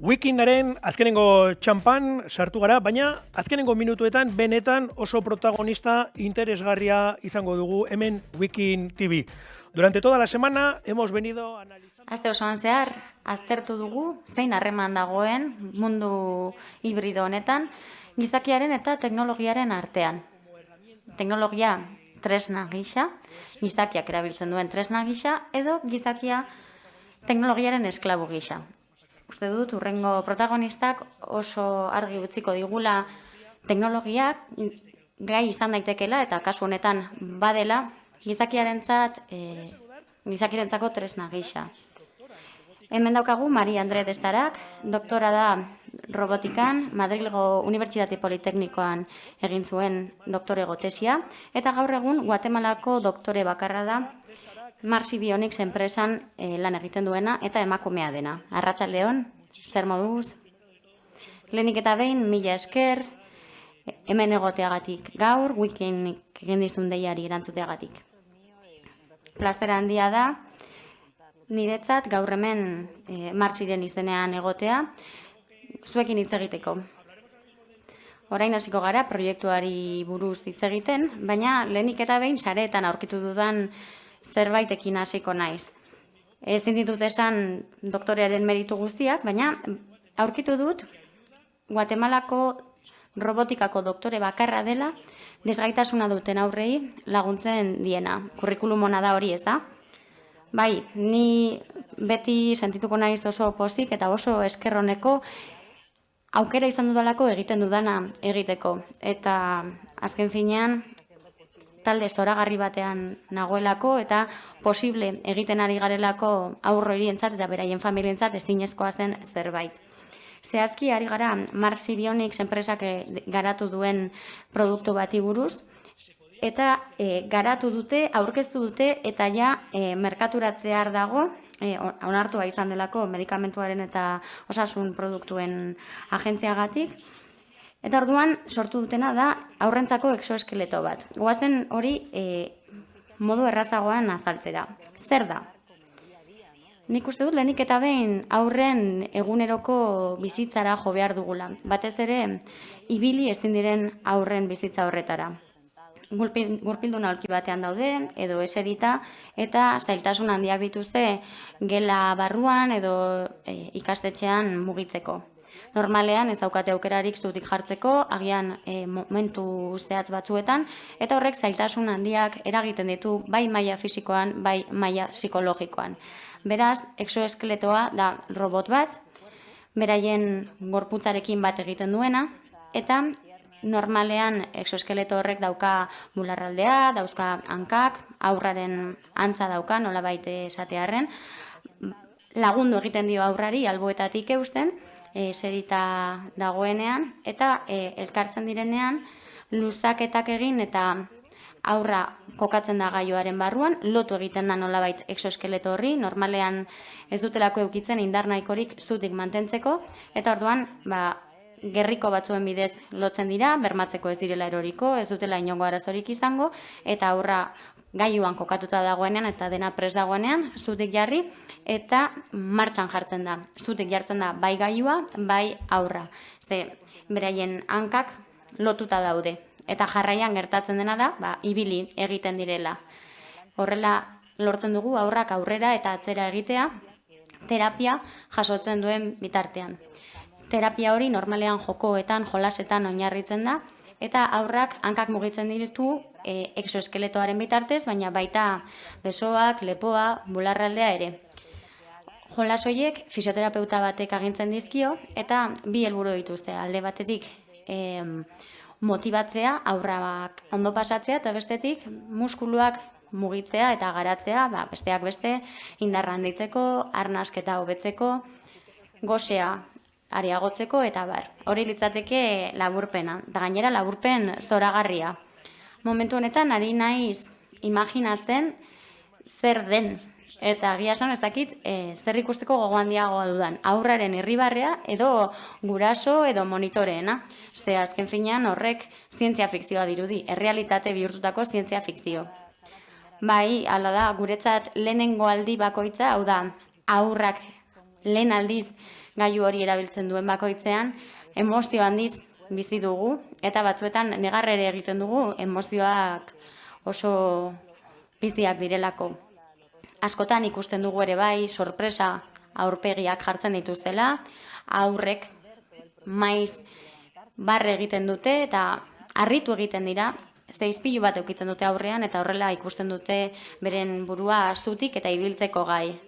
Wikindaren azkenengo txampan sartu gara, baina azkenengo minutuetan benetan oso protagonista interesgarria izango dugu hemen Wikind TV. Durante toda la semana hemos venido analizando... Aste osoan zehar, aztertu dugu zein harreman dagoen mundu hibrido honetan, gizakiaren eta teknologiaren artean. Teknologia tresna gisa, gizakiak erabiltzen duen tresna gisa, edo gizakia teknologiaren esklabu gisa. Uste dut, hurrengo protagonistak oso argi utziko digula teknologiak gai izan daitekela eta kasu honetan badela gizakiarentzako tresna gisa. Hemen daukagu Mari Andre Destarak, doktora da robotikan, Madrilgo Unibertsitate Politeknikoan egin zuen doktorego tesia, eta gaur egun Guatemalako doktore bakarra da Marsi Bionics enpresan lan egiten duena eta emakumea dena. Arratsaldeon, zer moduz? Lehenik eta behin, mila esker, hemen egoteagatik gaur, Wikind egin dizun deiari erantzuteagatik. Plazera handia da, niretzat gaur hemen Marsiren izenean egotea, zuekin hitz egiteko. Orain hasiko gara proiektuari buruz hitz egiten, baina lehenik eta behin sareetan aurkitu dudan zerbaitekin hasiko naiz. Ezin ditut esan doktorearen meritu guztiak, baina aurkitu dut Guatemalako robotikako doktore bakarra dela desgaitasuna duten aurrei laguntzen diena. Kurrikulum ona da hori, ez da? Bai, ni beti sentituko naiz oso pozik eta oso eskerroneko aukera izan dudalako egiten dudana egiteko. Eta azken finean talde zoragarri batean nagoelako eta posible egiten ari garelako aurro horientzat eta beraien familientzat ezinezkoa zen zerbait. Zehazki ari gara Marsi Bionics enpresak garatu duen produktu bati buruz, eta garatu dute, aurkeztu dute eta ja merkaturatzear dago, onartua izan delako medikamentuaren eta osasun produktuen agentziagatik. Eta orduan sortu dutena da haurrentzako exoeskeleto bat. Goazen hori modu errazagoan azaltzera. Zer da? Nik uste dut lehenik eta behin haurren eguneroko bizitzara jo behar dugula. Batez ere, ibili ezin diren haurren bizitza horretara. Gurpildun aulki batean daude, edo eserita, eta zailtasun handiak dituzte gela barruan edo ikastetxean mugitzeko. Normalean ez daukate aukerarik zutik jartzeko, agian momentu zehatz batzuetan, eta horrek zailtasun handiak eragiten ditu bai maila fisikoan, bai maila psikologikoan. Beraz, exoeskeletoa da robot bat, beraien gorputzarekin bat egiten duena, eta normalean exoeskeleto horrek dauka bularraldea, dauzka hankak, aurraren antza dauka, nolabait esatearren, lagundu egiten dio aurrari alboetatik eusten, serita dagoenean, eta elkartzen direnean luzaketak egin eta aurra kokatzen da gaioaren barruan, lotu egiten da nolabait exoeskeleto horri, normalean ez dutelako eukitzen indar nahikorik zutik mantentzeko, eta orduan gerriko batzuen bidez lotzen dira, bermatzeko ez direla eroriko, ez dutela inongo arazorik izango, eta aurra gaiuan kokatuta dagoenean eta dena prest dagoenean, zutik jarri eta martxan jartzen da. Zutik jartzen da bai gaiua, bai aurra. Ze beraien hankak lotuta daude. Eta jarraian gertatzen dena da, ibili egiten direla. Horrela lortzen dugu aurrak aurrera eta atzera egitea, terapia jasotzen duen bitartean. Terapia hori normalean jokoetan, jolasetan oinarritzen da, eta aurrak hankak mugitzen ditu exoeskeletoaren bitartez, baina baita besoak, lepoa, bularraldea ere. Jolas horiek fisioterapeuta batek agintzen dizkio, eta bi helburu dituzte, alde batetik motibatzea, aurrak ondo pasatzea, eta bestetik muskuluak mugitzea eta garatzea, besteak beste, indarra handitzeko, arnasketa hobetzeko, gosea areagotzeko eta bar. Hori litzateke laburpena, eta gainera laburpen zoragarria. Momentu honetan ari naiz imaginatzen zer den, eta agia esan ez dakit zer ikusteko gogo handiagoa dudan. Aurraren irribarrea edo guraso edo monitoreena. Ze azken finean horrek zientzia fikzioa dirudi, errealitate bihurtutako zientzia fikzio. Bai, hala da, guretzat lehenengo aldi bakoitza, hau da, aurrak lehen aldiz gailu hori erabiltzen duen bakoitzean, emozio handiz bizi dugu, eta batzuetan negarrere egiten dugu emozioak oso biziak direlako. Askotan ikusten dugu ere bai, sorpresa aurpegiak jartzen dituztela, aurrek maiz barre egiten dute eta harritu egiten dira, ze ispilu bat edukitzen dute aurrean eta horrela ikusten dute beren burua zutik eta ibiltzeko gai.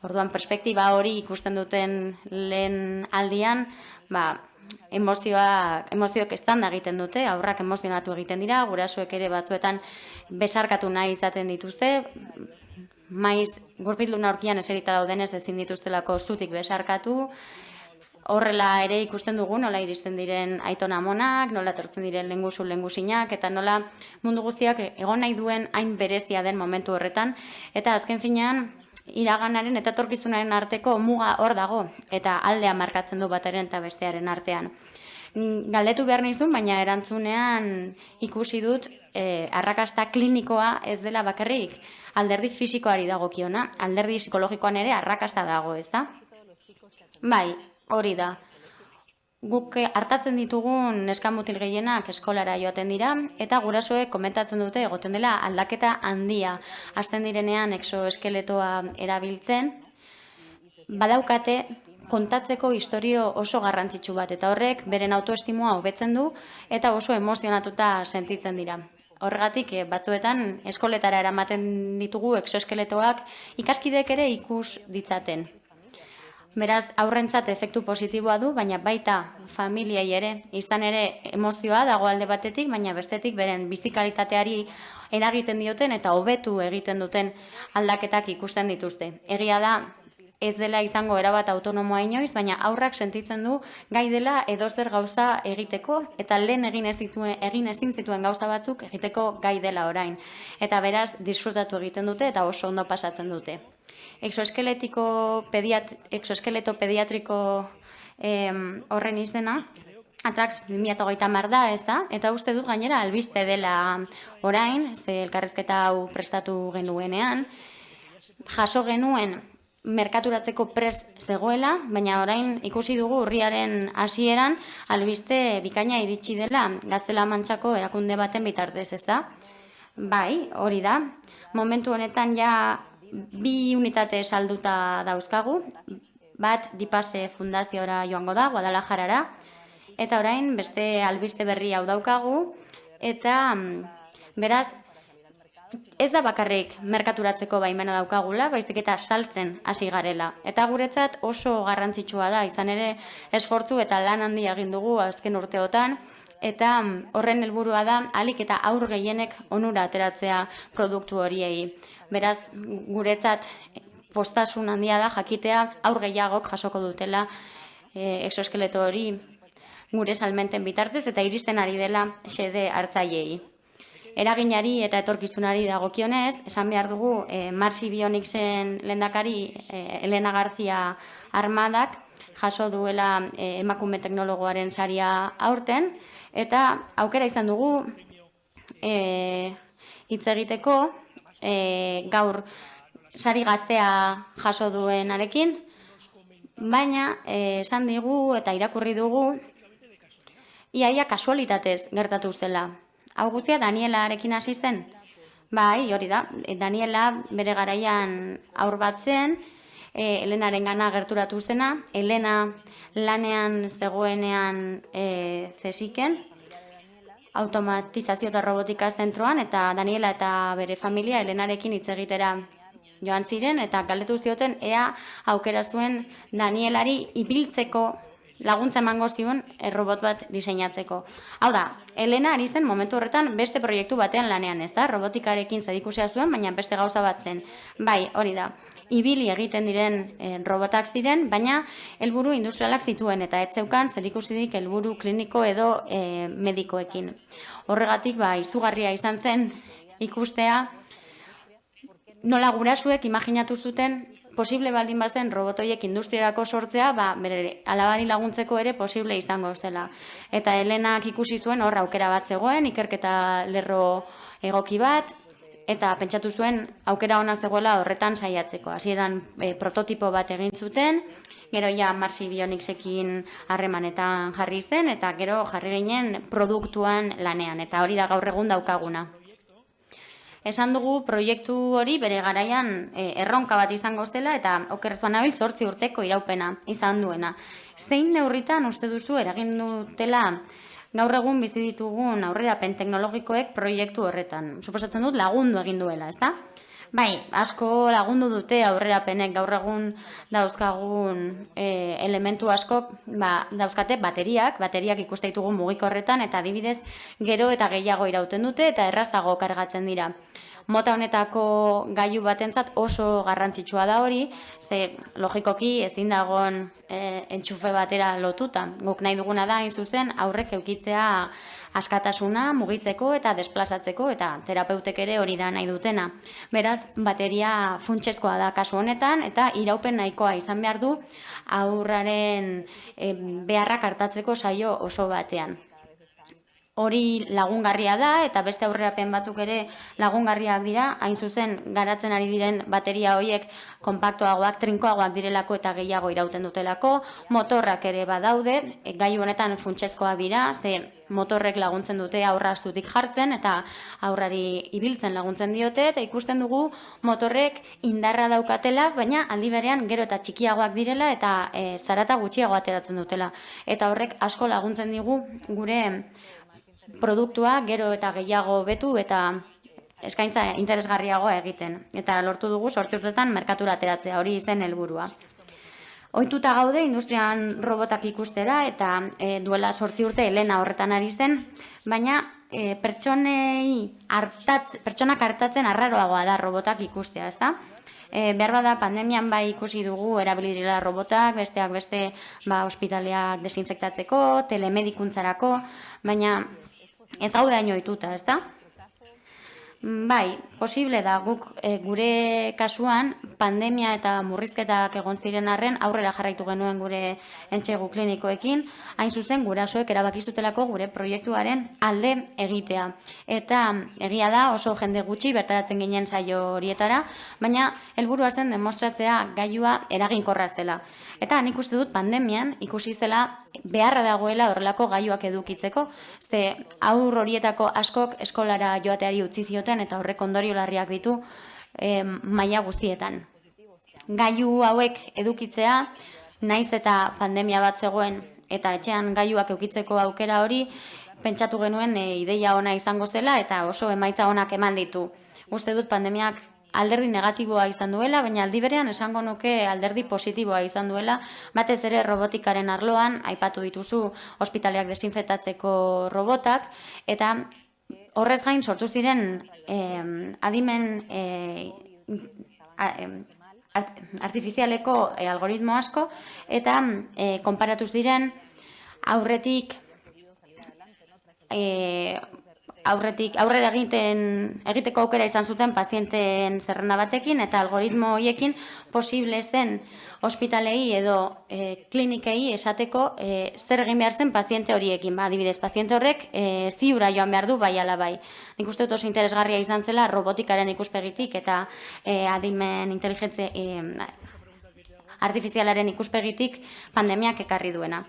Orduan, perspektiba hori ikusten duten lehen aldian, emozioak estanda egiten dute, aurrak emozionatu egiten dira, gurasoek ere batzuetan besarkatu nahi izaten dituzte, maiz gurpildun aurkian eserita daudenez ezin dituztelako zutik besarkatu, horrela ere ikusten dugu nola iristen diren aiton amonak, nola etortzen diren lengusinak, eta nola mundu guztiak egon nahi duen hain berezia den momentu horretan, eta azken finean, iraganaren eta etorkizunaren arteko muga hor dago, eta aldea markatzen du bataren eta bestearen artean. Galdetu behar nizun, baina erantzunean ikusi dut arrakasta klinikoa ez dela bakarrik alderdi fisikoari dagokiona, alderdi psikologikoan ere arrakasta dago, ez da? Bai, hori da. Guk hartatzen ditugun neskamutil gehienak eskolara joaten dira, eta gurasoek komentatzen dute egoten dela aldaketa handia. Hasten direnean exoeskeletoa erabiltzen, badaukate kontatzeko istorio oso garrantzitsu bat, eta horrek beren autoestimua hobetzen du, eta oso emozionatuta sentitzen dira. Horregatik, batzuetan eskoletara eramaten ditugu exoeskeletoak ikaskideek ere ikus ditzaten. Beraz, aurrentzat efektu positiboa du, baina baita familiai ere, izan ere emozioa dago alde batetik, baina bestetik beren bizikalitateari eragiten dioten eta hobetu egiten duten aldaketak ikusten dituzte. Egia da, ez dela izango erabat autonomoa inoiz, baina aurrak sentitzen du gai dela edozer gauza egiteko, eta lehen egin ezin zituen gauza batzuk egiteko gai dela orain. Eta beraz, disfrutatu egiten dute eta oso ondo pasatzen dute. Exoeskeleto pediatriko horren izena, Atrax 2030 da, ez da? Eta uste dut gainera albiste dela orain, ze elkarrizketa hau prestatu genuenean, jaso genuen merkaturatzeko prest zegoela, baina orain ikusi dugu urriaren hasieran albiste bikaina iritsi dela Gaztela-Mantxako erakunde baten bitartez, ez da? Bai, hori da. Momentu honetan ja 2 unitate salduta dauzkagu, bat Dipase Fundaziora joango da, Guadalajarara, eta orain beste albiste berri hau daukagu, eta beraz, ez da bakarrik merkaturatzeko baimena daukagula, baizik eta saltzen hasi garela. Eta guretzat oso garrantzitsua da, izan ere esfortzu eta lan handia egin dugu azken urteotan, eta horren helburua da ahalik eta haur gehienek onura ateratzea produktu horiei. Beraz, guretzat postasun handia da jakitea haur gehiagok jasoko dutela exoeskeleto hori gure salmenten bitartez eta iristen ari dela xede hartzaileei. Eraginari eta etorkizunari dagokionez, esan behar dugu Marsi Bionicsen lehendakari Elena García Armadak jaso duela emakume teknologoaren saria aurten, eta aukera izan dugu hitz egiteko gaur sari gaztea jaso duenarekin, baina esan digu eta irakurri dugu iaia kasualitatez gertatu zela. Hau guztia Danielarekin hasi zen? Bai, hori da. Daniela bere garaian haur bat zen, Elenaren gana gerturatu zena, Elena lanean zegoenean zesiken, automatizazio eta robotika zentroan, eta Daniela eta bere familia Elenarekin hitz egitera joan ziren, eta galdetu zioten ea aukera zuen Danielari ibiltzeko laguntza emango zion robot bat diseinatzeko. Hau da, Elena ari zen momentu horretan beste proiektu batean lanean, ez da? Robotikarekin zerikusia zuen, baina beste gauza bat zen. Bai, hori da. Ibili egiten diren robotak ziren, baina helburu industrialak zituen eta ez zeukan zerikusirik helburu kliniko edo medikoekin. Horregatik, izugarria izan zen ikustea nola gurasuek imaginatu zuten posible baldin bazen robotoiek industriarako sortzea, bere alabari laguntzeko ere posible izango zela. Eta Helenak ikusi zuen hor aukera bat zegoen, ikerketa lerro egoki bat, eta pentsatu zuen aukera ona zegoela horretan saiatzeko. Hasieran prototipo bat egin zuten, Gero ja Marsi Bionicsekin harremanetan jarri zen, eta gero jarri ginen produktuan lanean, eta hori da gaur egun daukaguna. Esan dugu proiektu hori bere garaian erronka bat izango zela eta oker ez banabil 8 urteko iraupena izan duena. Zein neurritan uste duzu eragin dutela gaur egun bizi ditugun aurrerapen teknologikoek proiektu horretan? Suposatzen dut lagundu egin duela, ezta? Bai, asko lagundu dute aurrerapenek gaur egun dauzkagun elementu asko dauzkate bateriak ikuste ditugu mugikorretan eta adibidez gero eta gehiago irauten dute eta errazago kargatzen dira. Mota honetako gailu batentzat oso garrantzitsua da hori, ze logikoki ezin dagoen entxufe batera lotuta. Guk nahi duguna da, hain zuzen, aurrek eukitzea askatasuna mugitzeko eta desplazatzeko eta terapeutek ere hori da nahi dutena. Beraz, bateria funtsezkoa da kasu honetan eta iraupen nahikoa izan behar du aurraren beharrak artatzeko saio oso batean. Hori lagungarria da eta beste aurrerapen batzuk ere lagungarriak dira, hain zuzen garatzen ari diren bateria horiek konpaktuagoak, trinkoagoak direlako eta gehiago irauten dutelako, motorrak ere badaude, gailu honetan funtsezkoak dira, ze motorrek laguntzen dute aurra astutik jartzen eta aurrari ibiltzen laguntzen diote eta ikusten dugu motorrek indarra daukatela, baina aldi berean gero eta txikiagoak direla eta zarata gutxiago ateratzen dutela. Eta horrek asko laguntzen digu gure produktua gero eta gehiago betu eta eskaintza interesgarriagoa egiten. Eta lortu dugu 8 urtetan merkatura ateratzea, hori zen helburua. Ohituta gaude industrian robotak ikustera eta duela 8 urte Elena horretan ari zen, baina pertsonak hartatzen arraroagoa da robotak ikustea, ezta? Behar bada pandemian bai ikusi dugu erabili direla robotak, besteak beste ospitaleak desinfektatzeko, telemedikuntzarako, baina ez gaude haino ohituta, ezta? Bai, posible da guk gure kasuan pandemia eta murrizketak egon ziren arren aurrera jarraitu genuen gure entsegu klinikoekin, hain zuzen gurasoek erabaki zutelako gure proiektuaren alde egitea. Eta egia da oso jende gutxi bertaratzen ginen saio horietara, baina helburua zen demostratzea gailua eraginkorra zela. Eta nik uste dut pandemian ikusi zela beharra dagoela horrelako gailuak edukitzeko, ze aur horietako askok eskolara joateari utzi zioten eta horrek ondorio larriak ditu maila guztietan. Gailu hauek edukitzea, naiz eta pandemia bat zegoen eta etxean gailuak edukitzeko aukera hori, pentsatu genuen ideia ona izango zela eta oso emaitza onak eman ditu. Uste dut pandemiak alderdi negatiboa izan duela, baina aldi berean esango nuke alderdi positiboa izan duela, batez ere robotikaren arloan, aipatu dituzu ospitaleak desinfektatzeko robotak, eta horrez gain sortu ziren adimen artifizialeko algoritmo asko, eta konparatu ziren aurretik aurrera egiteko aukera izan zuten pazienteen zerrenda batekin eta algoritmo horiekin posible zen ospitalei edo klinikei esateko zer egin behar zen paziente horiekin. Adibidez, paziente horrek ziura joan behar du bai ala bai. Nik uste dut oso interesgarria izan zela robotikaren ikuspegitik eta adimen inteligentze artifizialaren ikuspegitik pandemiak ekarri duena.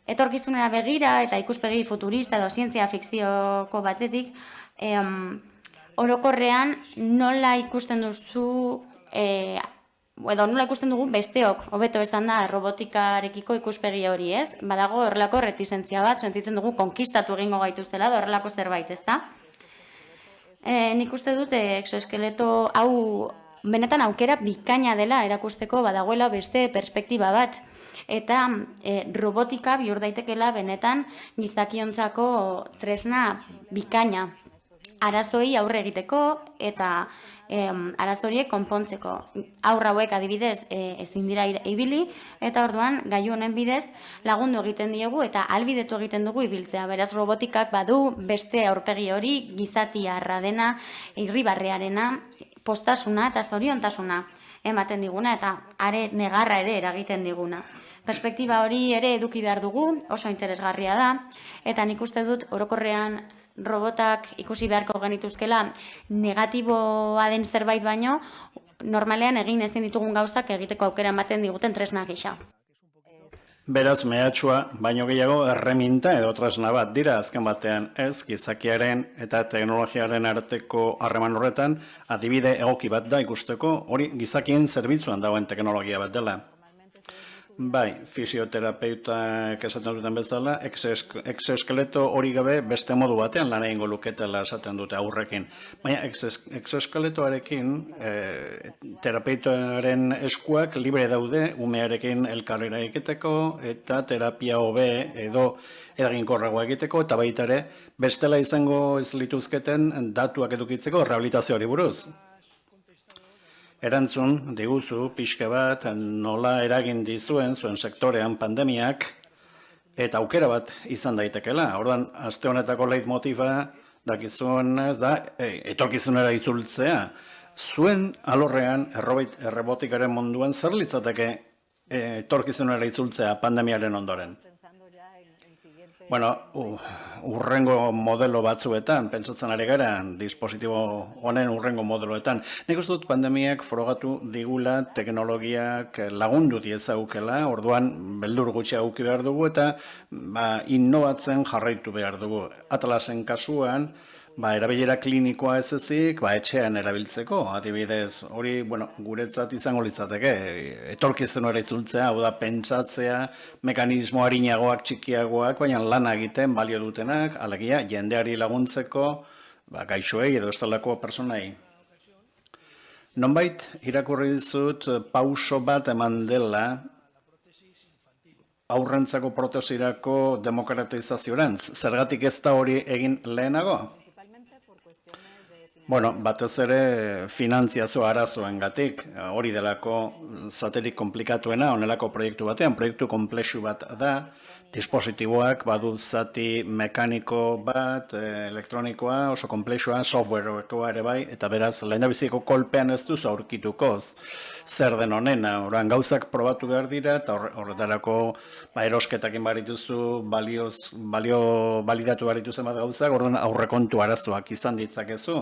Etorkizunera begira eta ikuspegi futurista edo zientzia fikzioko batetik, orokorrean nola ikusten duzu, edo nola ikusten dugu besteok, hobeto esan da robotikarekiko ikuspegi hori, ez? Badago horrelako retizentzia bat, sentitzen dugu konkistatu egingo gaituztela, horrelako zerbait, ez da? Nik uste dut exoeskeleto hau benetan aukera bikaina dela erakusteko badagoela beste perspektiba bat. Eta robotika bihur daitekela benetan gizakiontzako tresna bikaina. Arazoei aurre egiteko eta arazoriek konpontzeko. Haur hauek adibidez ezin dira ibili eta orduan gailu honen bidez lagundu egiten diegu eta ahalbidetu egiten dugu ibiltzea. Beraz robotikak badu beste aurpegi hori gizatiarra dena, irribarrearena, postasuna eta zoriontasuna ematen diguna eta are negarra ere eragiten diguna. Perspektiba hori ere eduki behar dugu, oso interesgarria da, eta nik uste dut orokorrean robotak ikusi beharko genituzkela negatiboa den zerbait baino, normalean egin ezin ditugun gauzak egiteko aukera ematen diguten tresna gisa. Beraz, mehatxua baino gehiago erreminta edo tresna bat dira azken batean ez gizakiaren eta teknologiaren arteko harreman horretan adibide egoki bat da ikusteko hori gizakien zerbitzuan dagoen teknologia bat dela. Bai, fisioterapeutak esaten duten bezala, exoeskeleto hori gabe beste modu batean lan egingo luketela esaten dute aurrekin. Baina exoeskeletoarekin terapeutoaren eskuak libre daude umearekin elkarrera egiteko eta terapia hobe edo eraginkorragoa egiteko eta baita ere bestela izango ez lituzketen datuak edukitzeko rehabilitazioari buruz. Erantzun diguzu pixka bat nola eragin dizuen zuen sektorean pandemiak eta aukera bat izan daitekela. Ordan aste honetako leitmotiba dakizunez da etorkizunera itzultzea. Zuen alorrean errobotikaren munduan zer litzateke etorkizunera itzultzea pandemiaren ondoren? Bueno, urrengo modelo batzuetan, pentsatzen ari gara, dispositibo honen urrengo modeloetan. Nik uste dut pandemiak frogatu digula teknologiak lagundu diezagukela, orduan beldur gutxi auki behar dugu eta innovatzen jarraitu behar dugu. Atlasen kasuan, erabilera klinikoa ez ezik, etxean erabiltzeko, adibidez, hori, guretzat izango litzateke, etorkizunera itzultzea, hau da, pentsatzea, mekanismo harinagoak, txikiagoak, baina lan egiten balio dutenak, alegia, jendeari laguntzeko, gaixoei edo estalako personai. Nonbait, irakurri dizut, pauso bat eman dela, aurrentzako protesirako demokratizazioarantz. Zergatik ez da hori egin lehenago? Batez ere finantziazio arazoengatik, hori delako zaterik komplikatuena, honelako proiektu batean, proiektu konplexu bat da, dispositiboak badu zati mekaniko bat, elektronikoa, oso konplexua, softwarekoa ere bai, eta beraz, lehendabiziko kolpean ez duzu aurkituko zer den honena, orain gauzak probatu behar dira, eta horretarako erosketakin barituzu, balidatu barituzen bat gauzak, orduan aurrekontu arazoak izan ditzakezu.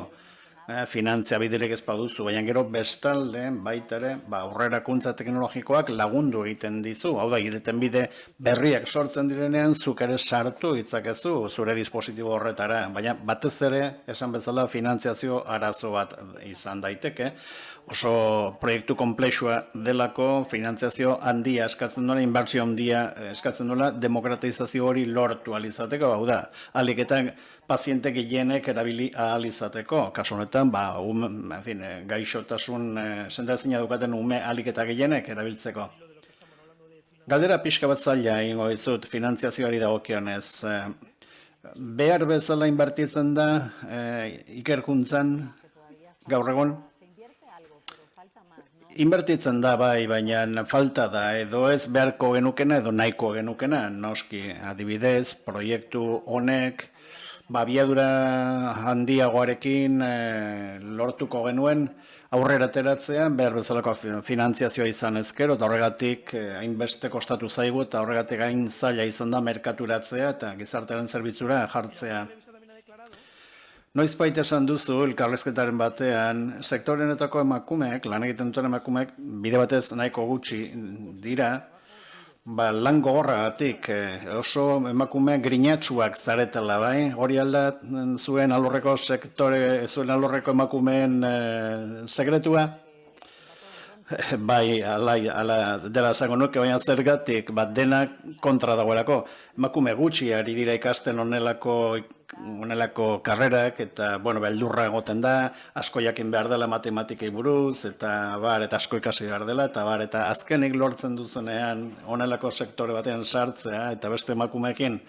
Finantzia biderek ez baduzu, baina gero bestalde baita ere aurrerakuntza teknologikoak lagundu egiten dizu. Hau da, ireten bide berriak sortzen direnean zuk ere sartu ditzakezu zure dispositibo horretara. Baina batez ere, esan bezala, finantziazio arazo bat izan daiteke. Oso proiektu konplexua delako, finantziazio handia eskatzen duela, inbertsio handia eskatzen duela, demokratizazio hori lortu alizateko. Hau da, alik eta paziente gehienek erabili ahal izateko. Kasu honetan, gaixotasun sendaezina dukaten ume alik eta gehienek erabiltzeko. Galdera pixka bat zaila egingo dizut finantziazioari dagokionez. Behar bezala inbertitzen da ikerkuntzan gaur egun? Inbertitzen da bai, baina falta da edo ez beharko genukena edo nahiko genukena. Noski, adibidez, proiektu honek abiadura handiagoarekin lortuko genuen aurrera ateratzea, behar bezalako finantziazioa izan ezkero, eta horregatik hainbeste kostatu zaigu, eta horregatik hain zaila izan da merkaturatzea eta gizartearen zerbitzura jartzea. Noizbait esan duzu, elkarrizketaren batean, sektorenetako emakumeek, lan egiten duten emakumeek, bide batez nahiko gutxi dira, lan gogorragatik oso emakume grinatsuak zaretela, bai? Hori alda zuen alorreko zuen alorreko emakumeen sekretua? Bai, ala dela esango nuke, baina zergatik, denak kontra dagoelako. Emakume gutxi ari dira ikasten honelako karrerak, eta, beldurra egoten da, asko jakin behar dela matematikei buruz, eta asko ikasi behar dela, eta azkenik lortzen duzunean honelako sektore batean sartzea, eta beste emakumeekin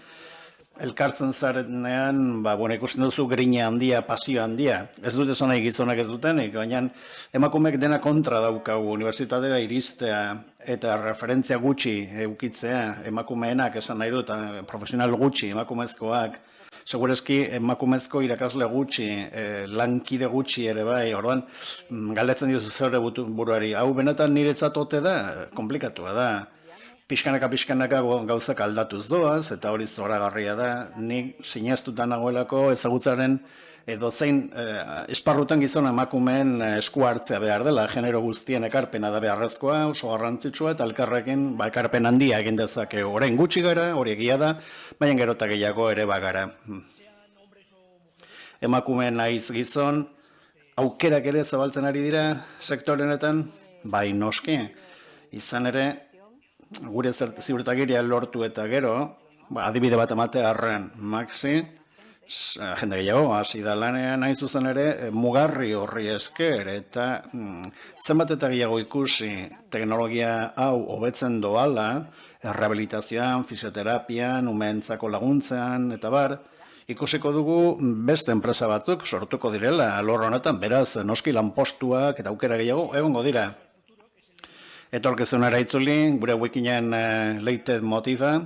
elkartzen zarenean, ikusten duzu grina handia, pasio handia. Ez dut esan nahi gizonak ez dutenik, baina emakumeek dena kontra daukagu, unibertsitatera iristea eta referentzia gutxi eukitzea, emakumeenak esan nahi dut, profesional gutxi, emakumezkoak, segurezki emakumezko irakasle gutxi, lankide gutxi ere bai, orduan galdetzen diozu zeure buruari, hau benetan niretzat ote da, komplikatua da. Pixkanaka gauzak aldatuz doaz, eta hori zoragarria da, nik sinestuta nagoelako ezagutzaren edo zein esparrutan gizon emakumeen esku hartzea behar dela, genero guztien ekarpena da beharrezkoa, oso garrantzitsua, eta elkarrekin ekarpen handia egin dezake. Orain gutxi gara, hori egia da, baina gero eta gehiago ere bagara. Emakumeen naiz gizon, aukerak ere zabaltzen ari dira sektorenetan, bai noski, izan ere, gure ziurtagiria lortu eta gero, adibide bat ematea arren, Maxi, jende gehiago, hasi da lanean hain zuzen ere, mugarri horri esker, eta zenbat eta gehiago ikusi teknologia hau hobetzen doala, rehabilitazioan, fisioterapian, umeentzako laguntzean, eta bar, ikusiko dugu beste enpresa batzuk sortuko direla alor honetan, beraz, noski lanpostuak eta aukera gehiago egongo dira. Etorkizunera itzuli, gure wikinen leited motiva,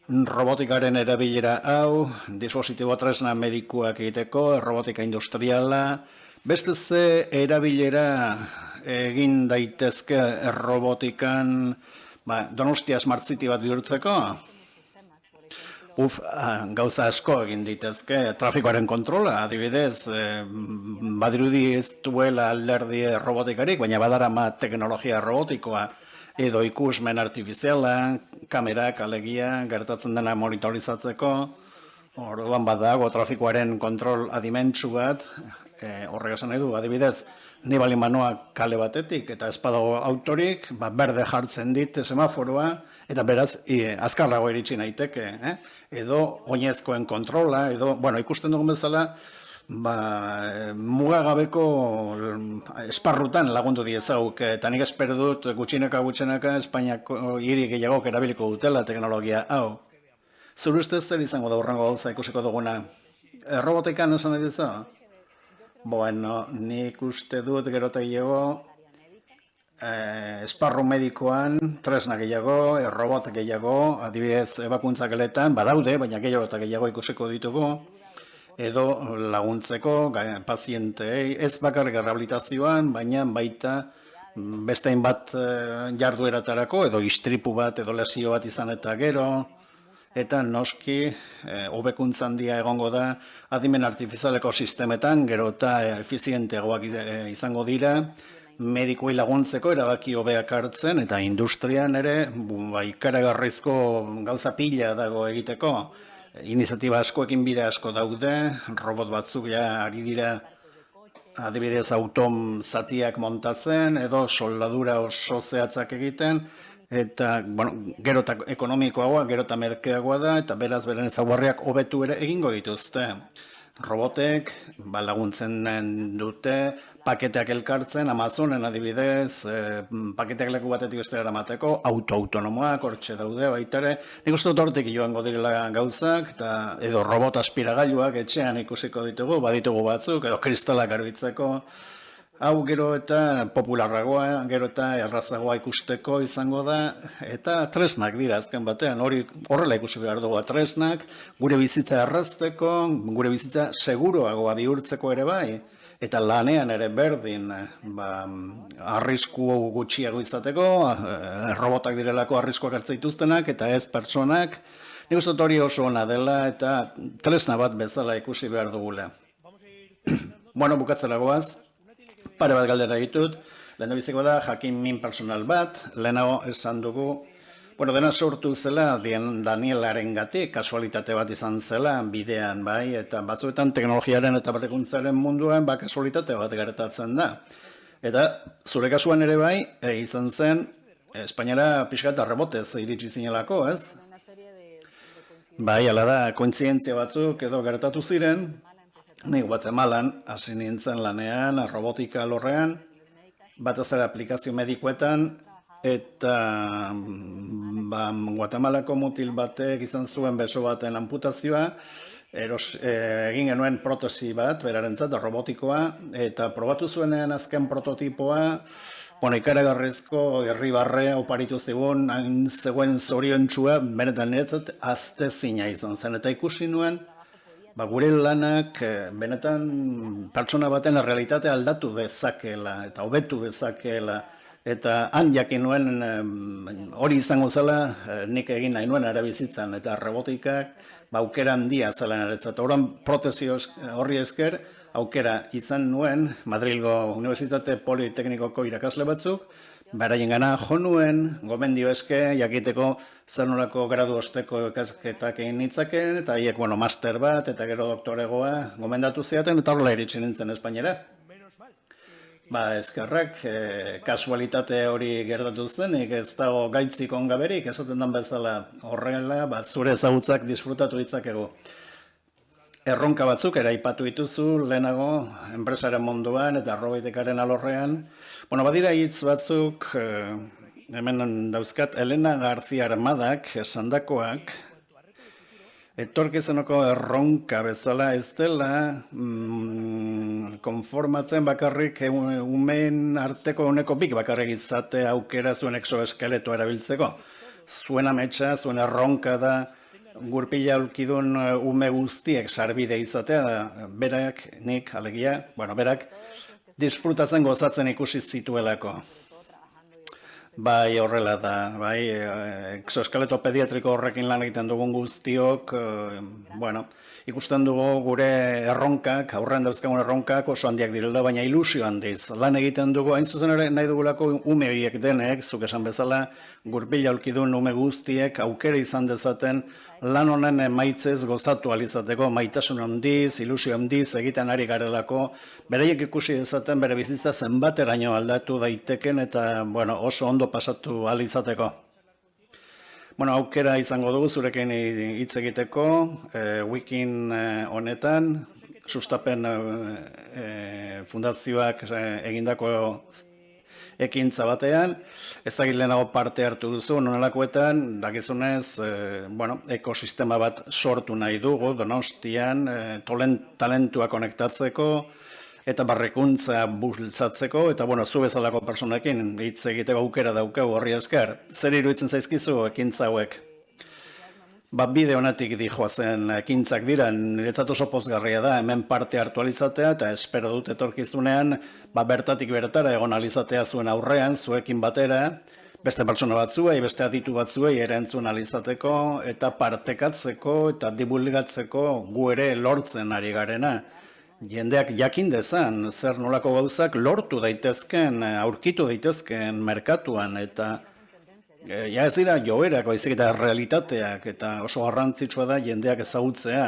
robotikaren erabilera hau, dispositibo tresna medikuak egiteko, robotika industriala, beste ze erabilera egin daitezke robotikan, Donostia Smart City bat bihurtzeko, gauza asko egin ditezke, trafikoaren kontrola, adibidez, badirudi ez duela alderdi robotikarik, baina badarama teknologia robotikoa, edo ikusmen artifiziala, kamerak alegia, gertatzen dena monitorizatzeko, orduan badago trafikoaren kontrol adimentsu bat, horrek esan nahi du, adibidez, ni bali manoa kale batetik, eta ez badago autorik, berde jartzen dit semaforoa, eta beraz, azkarrago iritsi naiteke, edo oinezkoen kontrola, edo, ikusten dugun bezala, mugagabeko esparrutan lagundu diezauk, eta nik espero dut gutxinaka Espainiako hiri gehiago erabiliko dutela teknologia hau. Zure ustez zer izango da hurrengo gauza ikusiko duguna? Robotikan esan nahi ditza? Nik uste dut gero eta gehiago esparru medikoan, tresna gehiago, robot gehiago, adibidez ebakuntza geletan, badaude, baina gehiago eta gehiago ikusiko ditugu, edo laguntzeko pazienteei, ez bakarrik rehabilitazioan, baina baita beste hainbat jardueratarako, edo istripu bat, edo lesio bat izan eta gero, eta noski hobekuntza handia egongo da adimen artifizialeko sistemetan, gero eta efizienteagoak izango dira, medikuei laguntzeko erabaki hobeak hartzen, eta industrian ere ikaragarrizko gauza pila dago egiteko. Iniziatiba askoekin bide asko daude, robot batzuk ari dira adibidez autom zatiak montatzen, edo soldadura oso zehatzak egiten, eta gero eta ekonomikoagoa, gero eta merkeagoa da, eta beraz beren ezaugarriak hobetu ere egingo dituzte. Robotek laguntzen dute, paketeak elkartzen, Amazonen adibidez, paketeak leku batetik bestera eramateko, autonomoak hortxe daude baita ere. Nik uste dut hortik joango direla gauzak, edo robot aspiragailuak etxean ikusiko ditugu, baditugu batzuk, edo kristalak garbitzeko. Hau gero eta popularragoa, gero eta errazagoa ikusteko izango da, eta tresnak dira azken batean, horrela ikusi behar dugu tresnak, gure bizitza errazteko, gure bizitza seguruagoa bihurtzeko ere bai, eta lanean ere berdin, arrisku gutxiago izateko, robotak direlako arriskuak hartzen dituztenak, eta ez pertsonak, nik uste hori oso ona dela, eta tresna bat bezala ikusi behar dugula. Bukatzera goaz. Pare bat galdera ditut, lehendabiziko da jakin min personal bat, lehenago esan dugu, dena sortu zela Danielaren gatik, kasualitate bat izan zela bidean bai, eta batzuetan teknologiaren eta berrikuntzaren munduan kasualitate bat gertatzen da. Eta zure kasuan ere bai, izan zen, Espainiara pixka eta rebotez iritsi zinelako, ez? Bai, ala da, kointzientzia batzuk edo gertatu ziren, nik Guatemalan hasi nintzen lanean, robotika lorrean, batez ere aplikazio medikuetan, eta Guatemalako mutil batek izan zuen beso baten amputazioa, egin genuen protesi bat, berarentzat, robotikoa, eta probatu zuenean azken prototipoa, ikaragarrizko irribarrea oparitu zegoen zoriontsua, benetan niretzat, aztezina izan zen, eta ikusi nuen, gure lanak benetan pertsona baten realitatea aldatu dezakela eta hobetu dezakela Eta han jakin nuen hori izango zela, nik egin nahi nuen ere bizitzan, eta robotikak aukera handia zela niretzat. Horan protesi horri esker, aukera izan nuen Madrilgo Unibertsitate Politeknikoko irakasle batzuk, beraien gana jo nuen, gomendio eske, jakiteko zer nolako gradu osteko ikasketak egin nitzakeen, eta haiek, master bat, eta gero doktoregoa gomendatu ziaten, eta horrela iritsi nintzen Espainiara. Eskerrak, kasualitate hori gertatu zenik, ez dago gaitzik ongaberik, esaten den bezala horrela, zure ezagutzak disfrutatu ditzakegu. Erronka batzuk ere aipatu dituzu lehenago enpresaren munduan eta robotikaren alorrean. Badira hitz batzuk, hemen dauzkat, Elena García Armadak esandakoak, etorkizuneko erronka bezala ez dela konformatzen bakarrik umeen arteko uneko bik bakarrik izate aukera zuen exoeskeletoa erabiltzeko. Zuen ametsa, zuen erronka da gurpila aulkidun ume guztiek sarbide izatea, berak, nik, alegia, berak, disfrutatzen gozatzen ikusi zituelako. Bai, horrela da, exoeskeleto pediatriko horrekin lan egiten dugun guztiok, ikusten dugu gure erronkak, aurrean dauzkagun erronkak oso handiak direla, baina ilusio handiz. Lan egiten dugu, hain zuzen ere nahi dugulako ume horiek denek, zuk esan bezala, gurpila aulkidun ume guztiek aukera izan dezaten lan honen emaitzez gozatu alizateko, maitasun handiz, ilusio handiz egiten ari garelako, beraiek ikusi dezaten bere bizitza zenbateraino aldatu daiteken eta oso ondo pasatu alizateko. Aukera izango dugu zurekin hitz egiteko, wikin honetan, Sustapen Fundazioak egindako ekintza batean, ezagik lehenago parte hartu duzu, nonelakoetan, dakizunez, ekosistema bat sortu nahi dugu, Donostian, talentua konektatzeko, eta barrekuntza bultzatzeko, eta zu bezalako personekin hitz egiteko aukera daukagu horri esker. Zer iruditzen zaizkizu ekintza hauek? Bide honetik dijoazen ekintzak dira, niretzat oso pozgarria da, hemen parte hartu alizatea, eta espero dut etorkizunean, bertatik bertara egon alizatea zuen aurrean, zuekin batera, beste pertsona batzuei, beste aditu batzuei erantzun alizateko, eta partekatzeko, eta divulgatzeko gu ere lortzen ari garena. Jendeak jakin dezan, zer nolako gauzak lortu daitezken, aurkitu daitezken merkatuan, eta ez dira joerak, baizik eta realitateak, eta oso garrantzitsua da jendeak ezagutzea.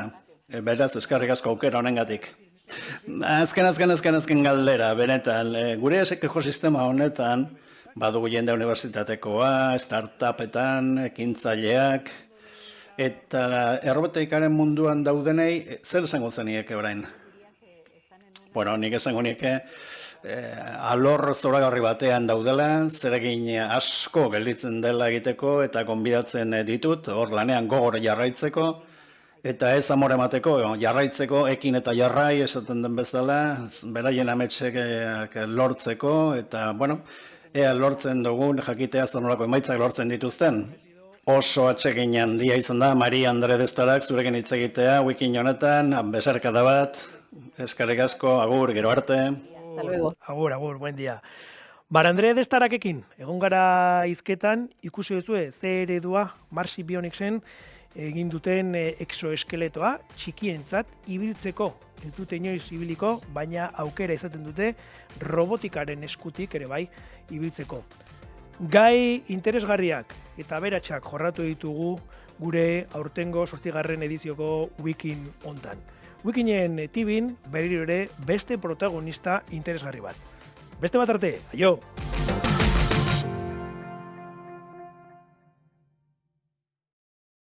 Beraz, eskerrik asko aukera honengatik. Azken galdera, benetan, gure ekosistema honetan, badugu jende unibertsitatekoa, startupetan, ekintzaileak, eta errobotikaren munduan daudenei, zer esango zenieke orain? Nik esango nieke, alor zoragarri batean daudela, zeregin asko gelditzen dela egiteko eta konbidatzen ditut, hor lanean gogor jarraitzeko, eta ez amore emateko, jarraitzeko, ekin eta jarrai esaten den bezala, beraien ametsek lortzeko, eta, ea lortzen dugun jakitea zanolako emaitzak lortzen dituzten. Oso atsegin handia izan da, Maria Andre Destarak zurekin hitz egitea, wikin honetan, besarkada bat, eskerrik asko, agur, gero arte. Hasta luego. Agur, buen día. Andre Destarakekin, egon gara hizketan, ikusi duzue, ze eredua Marsi Bionicsen egin duten exoeskeletoa, txikientzat, ibiltzeko, ez dute inoiz ibiliko, baina aukera izaten dute robotikaren eskutik ere bai ibiltzeko. Gai interesgarriak eta aberatsak jorratu ditugu gure aurtengo 8. edizioko Wikin hontan. Wikinen tibin berriro ere beste protagonista interesgarri bat. Beste bat arte, aio!